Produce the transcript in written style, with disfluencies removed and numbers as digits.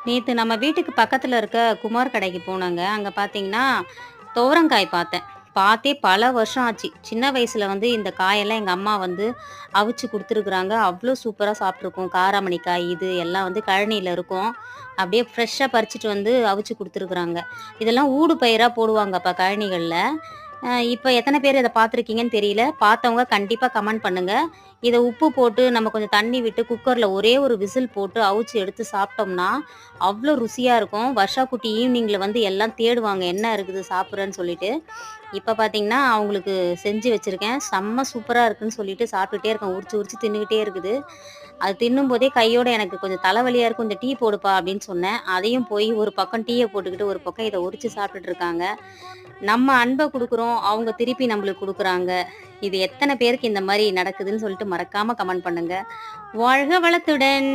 நேத்து நம்ம வீட்டுக்கு பக்கத்துல இருக்க குமார் கடைக்கு போனோங்க. அங்க பார்த்தீங்கன்னா, துவரங்காய் பார்த்தேன். பார்த்தே பல வருஷம் ஆச்சு. சின்ன வயசுல இந்த காயெல்லாம் எங்க அம்மா அவிச்சு குடுத்துருக்குறாங்க. அவ்ளோ சூப்பரா சாப்ட்டுருக்கோம். காராமணி காய் இது எல்லாம் கழனியில இருக்கும். அப்படியே ஃப்ரெஷ்ஷா பறிச்சுட்டு அவிச்சு குடுத்துருக்குறாங்க. இதெல்லாம் ஊடு பயிரா போடுவாங்க அப்ப கழனிகள்ல. இப்ப எத்தன பேர் இத பார்த்துருக்கீங்கன்னு தெரியல. பார்த்தவங்க கண்டிப்பா கமெண்ட் பண்ணுங்க. இத உப்பு போட்டு நம்ம கொஞ்சம் தண்ணி விட்டு குக்கர்ல ஒரே ஒரு விசில் போட்டு அவிச்சு எடுத்து சாப்பிட்டோம்னா, அவ்ளோ ருசியா இருக்கும். வர்ஷா குட்டி ஈவினிங்ல எல்லாம் தேடுவாங்க. என்ன இருக்குது சாப்பிடுறன்னு சொல்லிட்டு. இப்ப பார்த்தீங்கன்னா, அவங்களுக்கு செஞ்சு வச்சிருக்கேன். செம்ம சூப்பரா இருக்குன்னு சொல்லிட்டு சாப்பிட்டுட்டே இருக்கேன். உரிச்சு உரிச்சு தின்னுகிட்டே இருக்குது. அது தின்னும்போதே கையோட எனக்கு கொஞ்சம் தலைவலியா இருக்கு. "கொஞ்சம் டீ போடுப்பா" அப்படின்னு சொன்னேன். அதையும் போய் ஒரு பக்கம் டீய போட்டுக்கிட்டு, ஒரு பக்கம் இத உரிச்சு சாப்பிட்டுட்டு இருக்காங்க. நம்ம அன்ப குடுக்குறோம். அவங்க திருப்பி நம்மளுக்கு குடுக்குறாங்க. இது எத்தன பேருக்கு இந்த மாரி நடக்குதுன்னு சொல்லிட்டு மறக்காம கமெண்ட் பண்ணுங்க. வாழ்க வளத்துடன்!